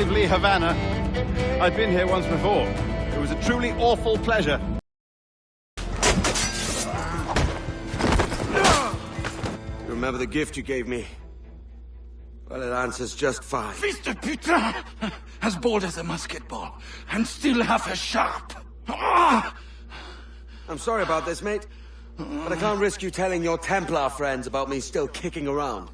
lively Havana. I've been here once before. It was a truly awful pleasure. Remember the gift you gave me? Well, it answers just fine. Fils de putain! As bold as a musket ball, and still half as sharp. Ah! I'm sorry about this, mate. But I can't risk you telling your Templar friends about me still kicking around.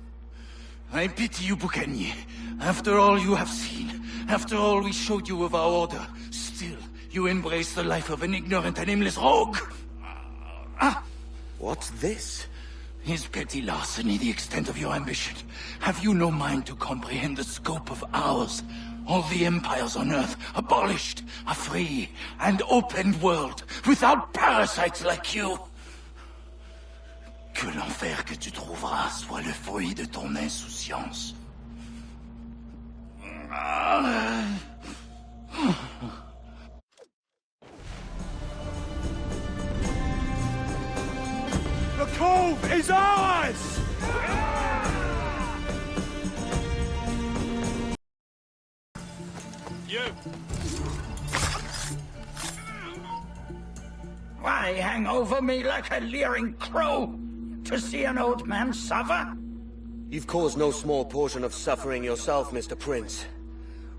I pity you, Boucanier. After all you have seen, after all we showed you of our order, still you embrace the life of an ignorant and aimless rogue. What's this? Is petty larceny the extent of your ambition? Have you no mind to comprehend the scope of ours? All the empires on Earth abolished, a free and open world, without parasites like you. Que l'enfer que tu trouveras soit le fruit de ton insouciance. The cove is ours! You! Why hang over me like a leering crow? To see an old man suffer? You've caused no small portion of suffering yourself, Mr. Prince.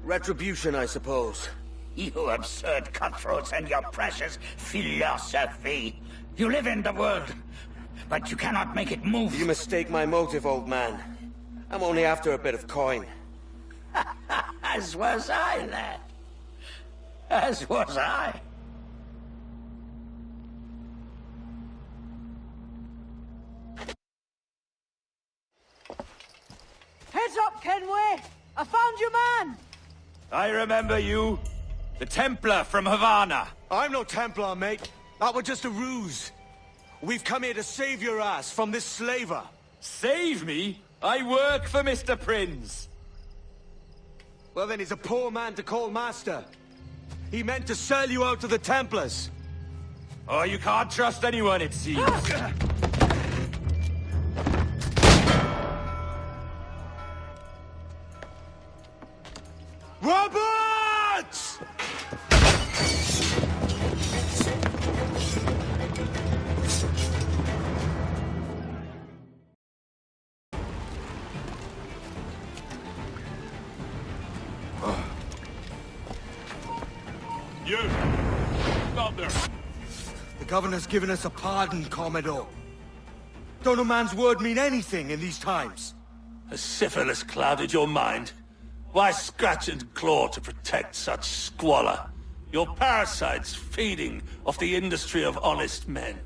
Retribution, I suppose. You absurd cutthroats and your precious philosophy. You live in the world, but you cannot make it move. You mistake my motive, old man. I'm only after a bit of coin. As was I, lad. As was I. Heads up, Kenway! I found your man! I remember you. The Templar from Havana. I'm no Templar, mate. That was just a ruse. We've come here to save your ass from this slaver. Save me? I work for Mr. Prins. Well then, he's a poor man to call master. He meant to sell you out to the Templars. Oh, you can't trust anyone, it seems. Roberts! You! Stop there! The governor's given us a pardon, Commodore. Don't a man's word mean anything in these times? Has syphilis clouded your mind? Why scratch and claw to protect such squalor? Your parasites feeding off the industry of honest men.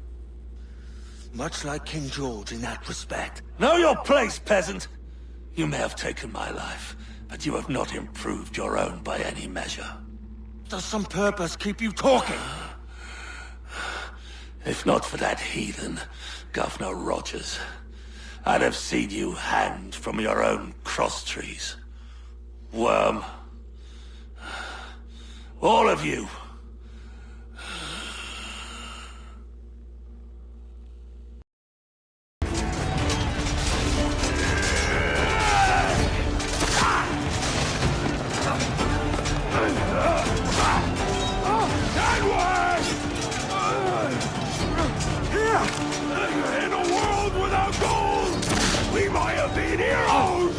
Much like King George in that respect. Know your place, peasant! You may have taken my life, but you have not improved your own by any measure. Does some purpose keep you talking? If not for that heathen, Governor Rogers, I'd have seen you hanged from your own cross-trees. Worm. All of you. In a world without gold, we might have been heroes!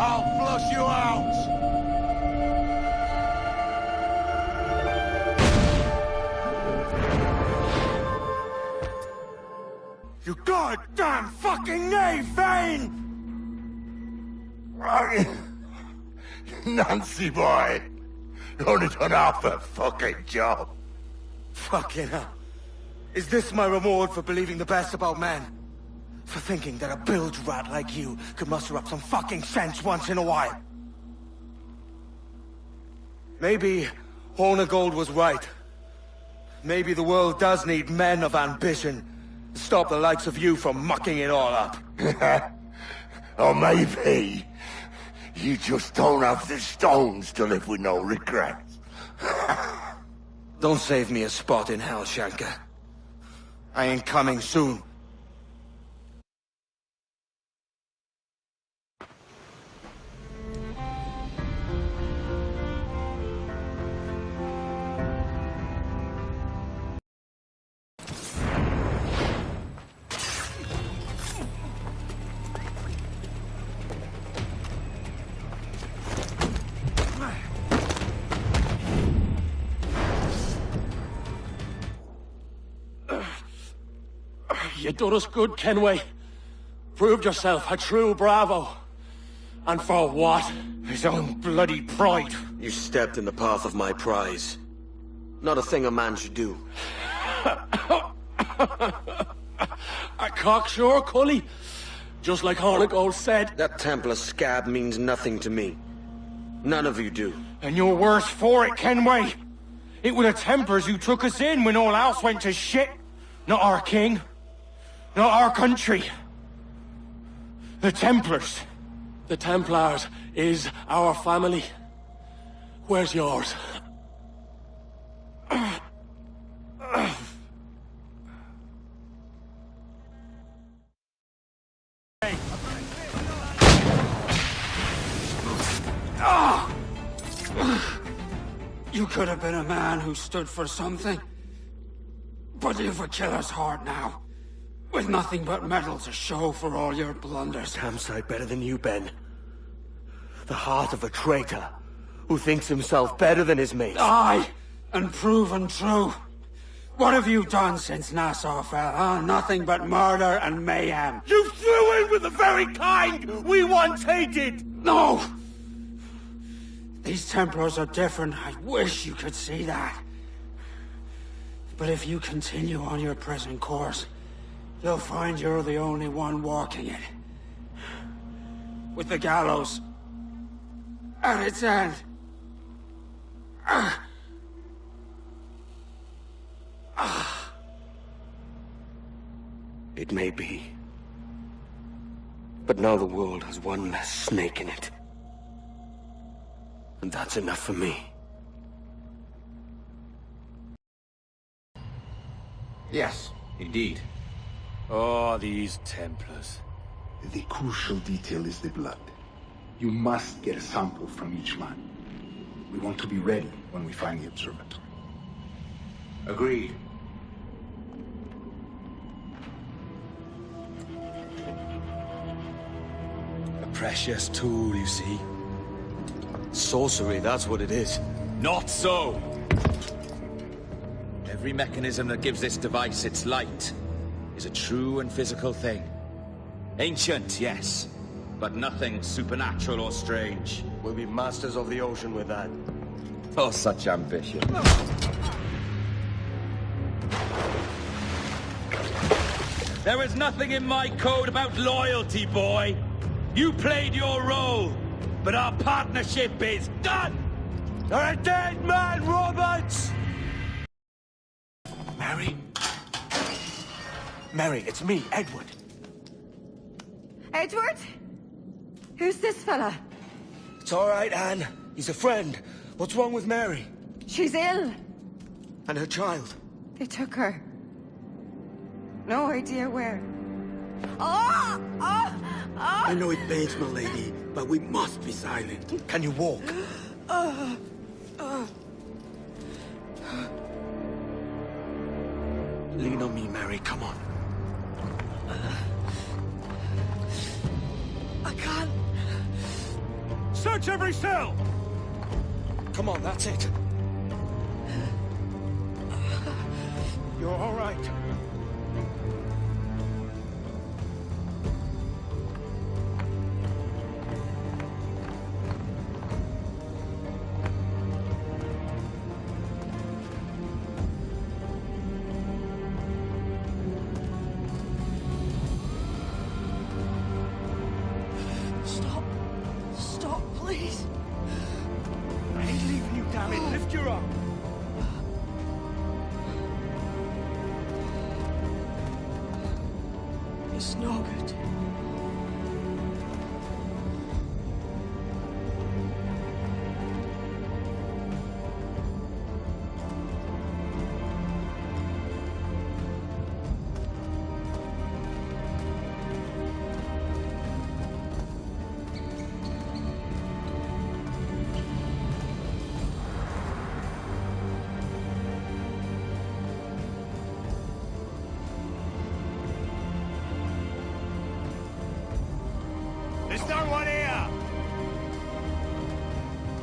I'll flush you out! You goddamn fucking knave, Vane! Nancy boy, you only done half the fucking job. Fucking hell. Is this my reward for believing the best about men? For thinking that a bilge rat like you could muster up some fucking sense once in a while? Maybe Hornigold was right. Maybe the world does need men of ambition to stop the likes of you from mucking it all up. Or maybe you just don't have the stones to live with no regrets. Don't save me a spot in hell, Shanka. I ain't coming soon. You done us good, Kenway. Proved yourself a true bravo. And for what? His own bloody pride. You stepped in the path of my prize. Not a thing a man should do. A cocksure, Cully. Just like Hornigold said. That Templar scab means nothing to me. None of you do. And you're worse for it, Kenway. It were the Templars who took us in when all else went to shit. Not our king. Not our country. The Templars. The Templars is our family. Where's yours? You could have been a man who stood for something. But you've a killer's heart now. With nothing but metal to show for all your blunders. Damn sight better than you, Ben. The heart of a traitor who thinks himself better than his mates. Aye, and proven true. What have you done since Nassau fell, huh? Nothing but murder and mayhem. You threw in with the very kind we once hated! No! These Templars are different. I wish you could see that. But if you continue on your present course, you'll find you're the only one walking it. With the gallows at its end. It may be. But now the world has one less snake in it. And that's enough for me. Yes, indeed. Oh, these Templars. The crucial detail is the blood. You must get a sample from each man. We want to be ready when we find the observatory. Agreed. A precious tool, you see. Sorcery, that's what it is. Not so! Every mechanism that gives this device its light is a true and physical thing. Ancient, yes, but nothing supernatural or strange. We'll be masters of the ocean with that. Oh, such ambition. There is nothing in my code about loyalty, boy. You played your role, but our partnership is done! You're a dead man, Roberts! Mary? Mary, it's me, Edward. Edward? Who's this fella? It's all right, Anne. He's a friend. What's wrong with Mary? She's ill. And her child? They took her. No idea where. Oh! Oh! Oh! I know it pains my lady, but we must be silent. Can you walk? Lean on me, Mary. Come on. I can't. Search every cell! Come on, that's it. You're all right. Stop. Stop, please. I ain't leaving you, damn it. there one here?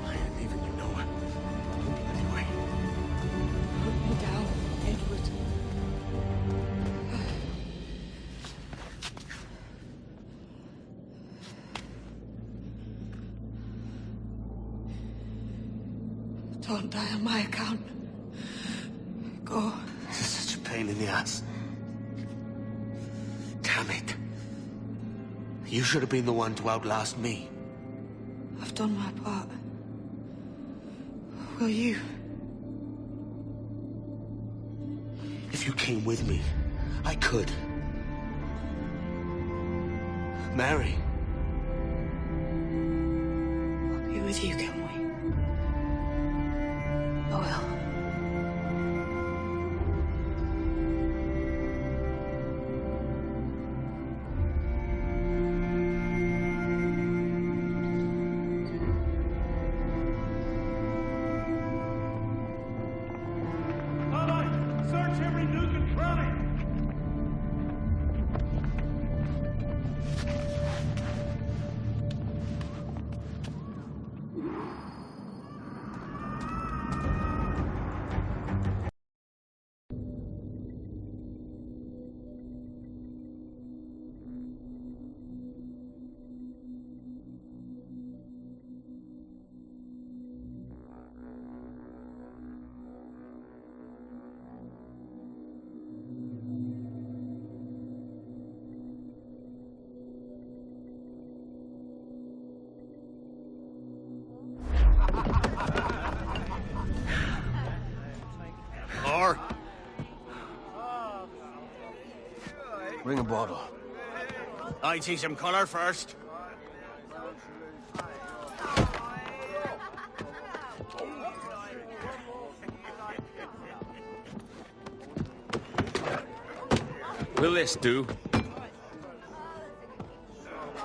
I ain't even you know it. Anyway. Put me down, Edward. Don't die on my account. Go. This is such a pain in the ass. Damn it. You should have been the one to outlast me. I've done my part. Will you? If you came with me, I could. Mary. I'll be with you, Kenway. I will. Search every nook and cranny! Or bring a bottle. I see some colour first. Will this do?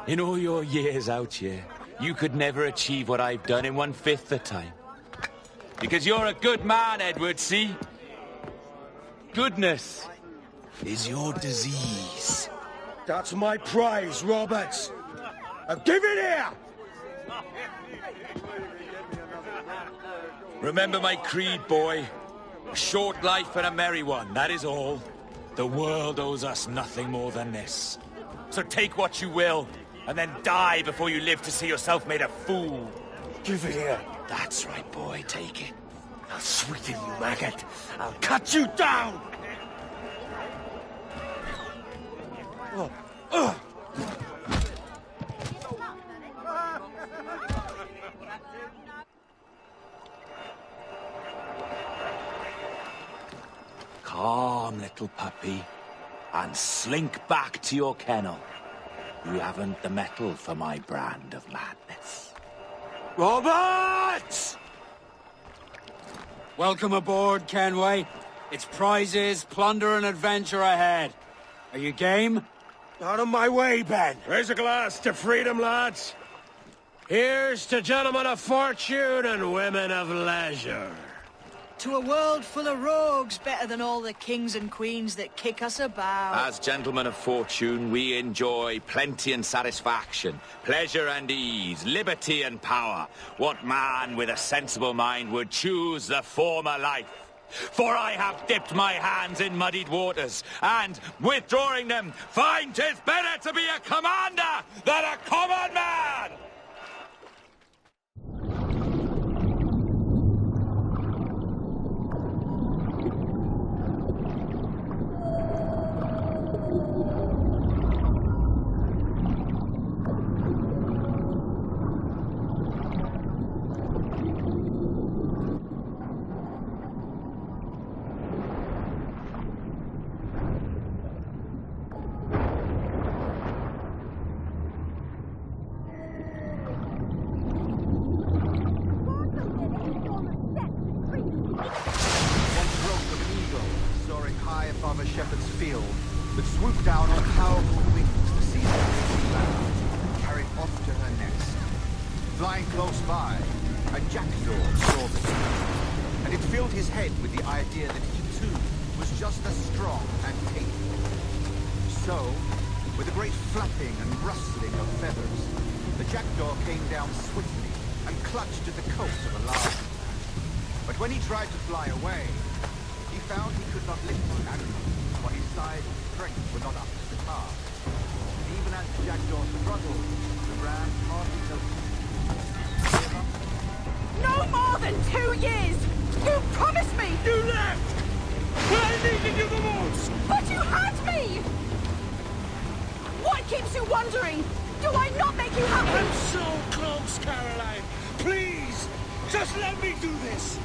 In all your years out here, you could never achieve what I've done in 1/5 the time. Because you're a good man, Edward, see? Goodness is your disease. That's my prize, Roberts. Now give it here! Remember my creed, boy. A short life and a merry one, that is all. The world owes us nothing more than this. So take what you will, and then die before you live to see yourself made a fool. Give it here. That's right, boy, take it. I'll sweeten you, maggot. I'll cut you down! Calm, little puppy, and slink back to your kennel. You haven't the mettle for my brand of madness. Roberts! Welcome aboard, Kenway. It's prizes, plunder, and adventure ahead. Are you game? Out of my way, Ben. Raise a glass to freedom, lads. Here's to gentlemen of fortune and women of leisure. To a world full of rogues, better than all the kings and queens that kick us about. As gentlemen of fortune, we enjoy plenty and satisfaction, pleasure and ease, liberty and power. What man with a sensible mind would choose the former life? For I have dipped my hands in muddied waters, and, withdrawing them, find 'tis better to be a commander than a common man! The jackdaw came down swiftly and clutched at the coat of a large man. But when he tried to fly away, he found he could not lift his animal, for his size and strength were not up to the task. And even as the jackdaw struggled, the ram hardly noticed. No more than 2 years! You promised me! You left! When I needed you the most! But you had me! What keeps you wondering? Do I not make you happy? I'm so close, Caroline! Please! Just let me do this!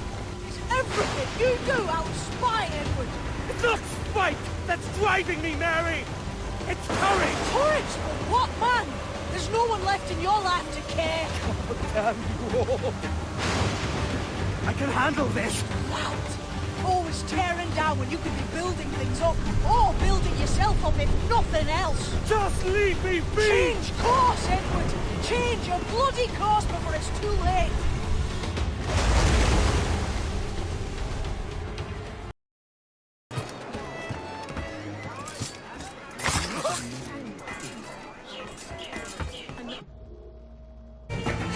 Everything you do, I'll spy, Edward! It's not spite that's driving me, Mary! It's courage! Courage for what, man? There's no one left in your life to care. Oh, damn you all! I can handle this! Loud! Always tearing down when you could be building things up, or building yourself up if nothing else. Just leave me be! Change course, Edward! Change your bloody course before it's too late!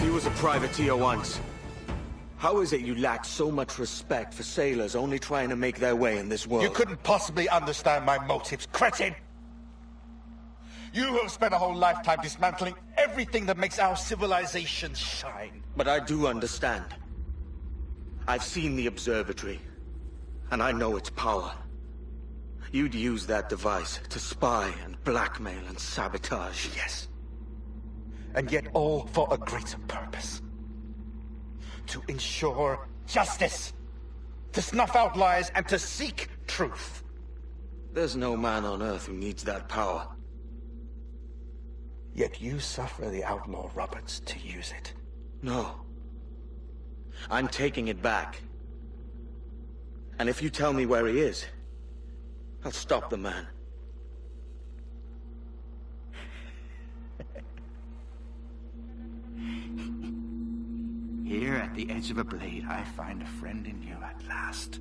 He was a privateer once. How is it you lack so much respect for sailors only trying to make their way in this world? You couldn't possibly understand my motives, cretin! You have spent a whole lifetime dismantling everything that makes our civilization shine. But I do understand. I've seen the observatory, and I know its power. You'd use that device to spy and blackmail and sabotage. Yes. And yet all for a greater purpose. To ensure justice. To snuff out lies and to seek truth. There's no man on Earth who needs that power. Yet you suffer the outlaw Roberts to use it. No. I'm taking it back. And if you tell me where he is, I'll stop the man. Here at the edge of a blade, I find a friend in you at last.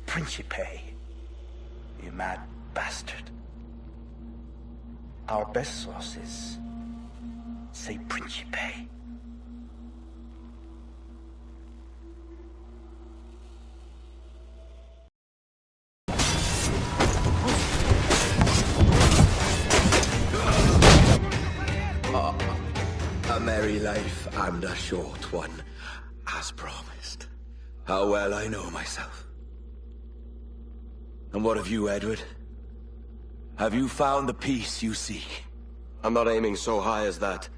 Principe, you mad bastard. Our best sources say Principe. A merry life and a short one, as promised. How well I know myself. And what of you, Edward? Have you found the peace you seek? I'm not aiming so high as that.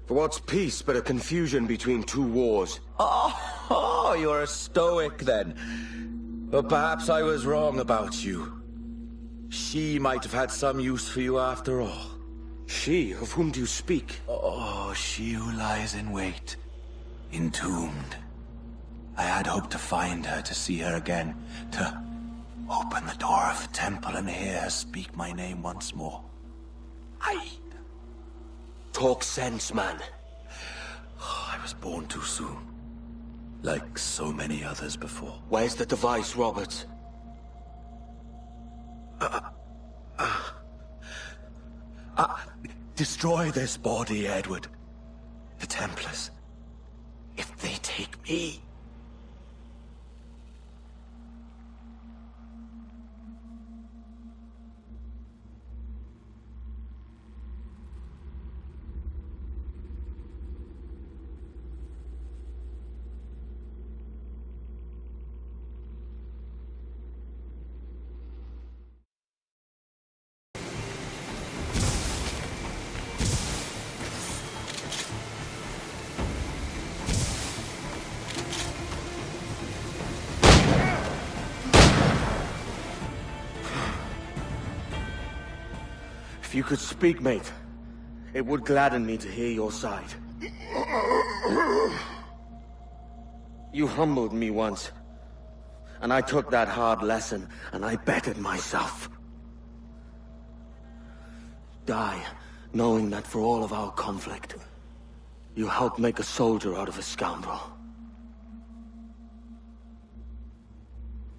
For what's peace but a confusion between two wars? Oh, you're a stoic then. But perhaps I was wrong about you. She might have had some use for you after all. She? Of whom do you speak? Oh, she who lies in wait, entombed. I had hoped to find her, to see her again, to open the door of the temple and hear her speak my name once more. Talk sense, man. Oh, I was born too soon. Like so many others before. Where's the device, Roberts? Destroy this body, Edward. The Templars. If they take me... If you could speak, mate, it would gladden me to hear your side. You humbled me once, and I took that hard lesson, and I bettered myself. Die, knowing that for all of our conflict, you helped make a soldier out of a scoundrel.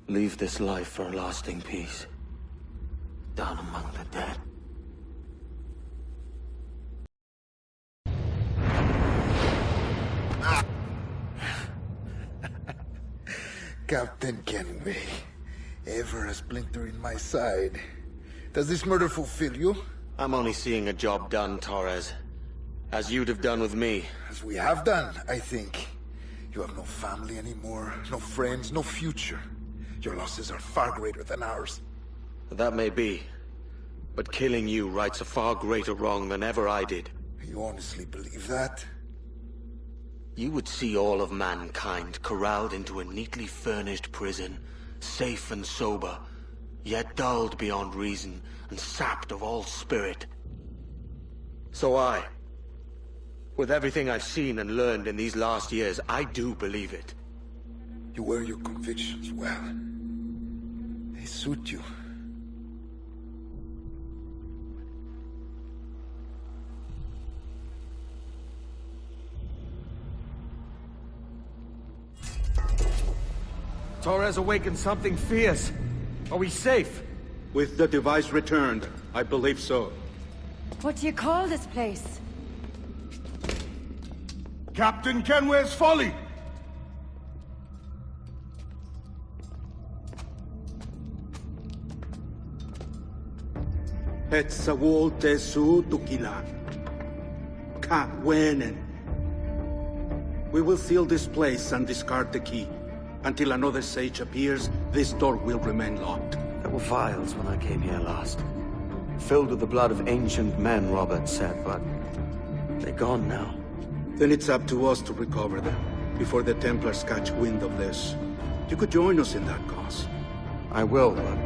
Leave this life for a lasting peace, down among the dead. Captain Kenway, ever a splinter in my side. Does this murder fulfill you? I'm only seeing a job done, Torres. As you'd have done with me. As we have done, I think. You have no family anymore, no friends, no future. Your losses are far greater than ours. That may be. But killing you rights a far greater wrong than ever I did. You honestly believe that? You would see all of mankind corralled into a neatly furnished prison, safe and sober, yet dulled beyond reason and sapped of all spirit. So with everything I've seen and learned in these last years, I do believe it. You wear your convictions well. They suit you. Torres awakened something fierce. Are we safe? With the device returned, I believe so. What do you call this place? Captain Kenway's Folly! Het sawol tesu tukilan. Ka wenen. We will seal this place and discard the key. Until another sage appears, this door will remain locked. There were vials when I came here last. Filled with the blood of ancient men, Robert said, but they're gone now. Then it's up to us to recover them, before the Templars catch wind of this. You could join us in that cause. I will, but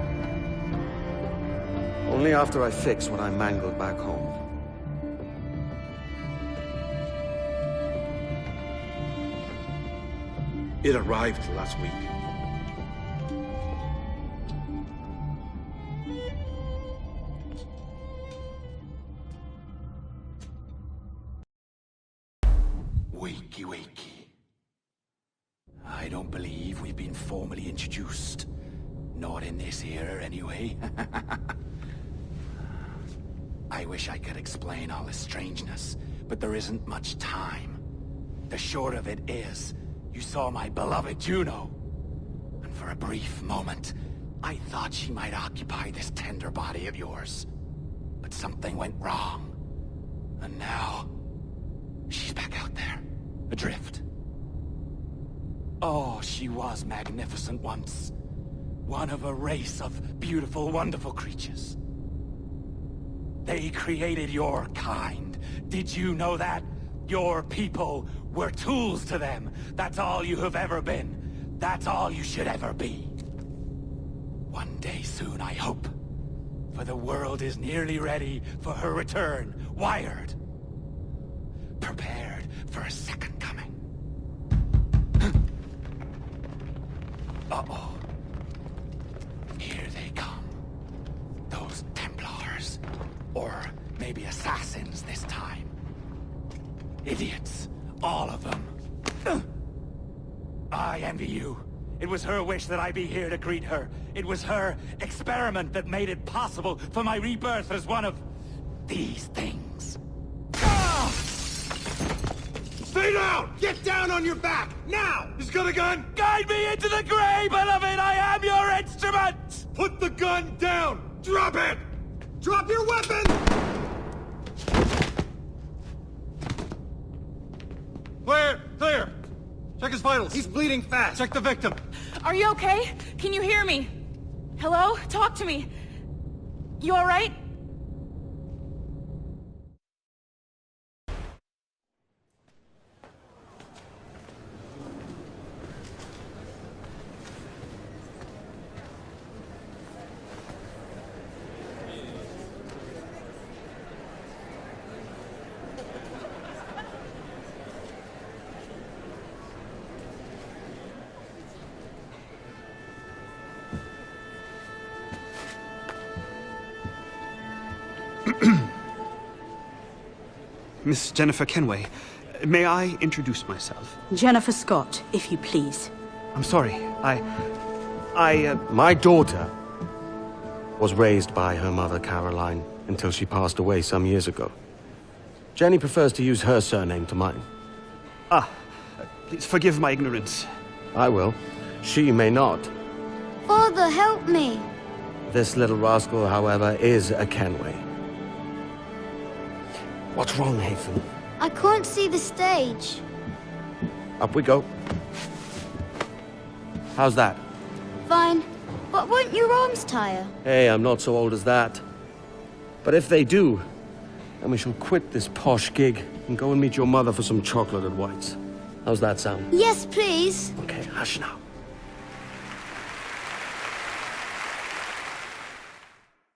only after I fix what I mangled back home. It arrived last week. Wakey, wakey. I don't believe we've been formally introduced. Not in this era, anyway. I wish I could explain all the strangeness, but there isn't much time. The short of it is, you saw my beloved Juno. And for a brief moment, I thought she might occupy this tender body of yours. But something went wrong. And now, she's back out there, adrift. Oh, she was magnificent once. One of a race of beautiful, wonderful creatures. They created your kind. Did you know that? Your people were tools to them. That's all you have ever been. That's all you should ever be. One day soon, I hope. For the world is nearly ready for her return. Wired. Prepared for a second coming. Uh-oh. Here they come. Those Templars. Or maybe assassins this time. Idiots. All of them. I envy you. It was her wish that I be here to greet her. It was her experiment that made it possible for my rebirth as one of these things. Ah! Stay down! Get down on your back! Now! He's got a gun! Guide me into the grave, beloved! I am your instrument! Put the gun down! Drop it! Drop your weapon! Clear! Clear! Check his vitals. He's bleeding fast. Check the victim. Are you okay? Can you hear me? Hello? Talk to me. You all right? Miss Jennifer Kenway, may I introduce myself? Jennifer Scott, if you please. I'm sorry, My daughter was raised by her mother, Caroline, until she passed away some years ago. Jenny prefers to use her surname to mine. please forgive my ignorance. I will. She may not. Father, help me. This little rascal, however, is a Kenway. What's wrong, Hafen? I can't see the stage. Up we go. How's that? Fine. But won't your arms tire? Hey, I'm not so old as that. But if they do, then we shall quit this posh gig and go and meet your mother for some chocolate at White's. How's that sound? Yes, please. Okay, hush now.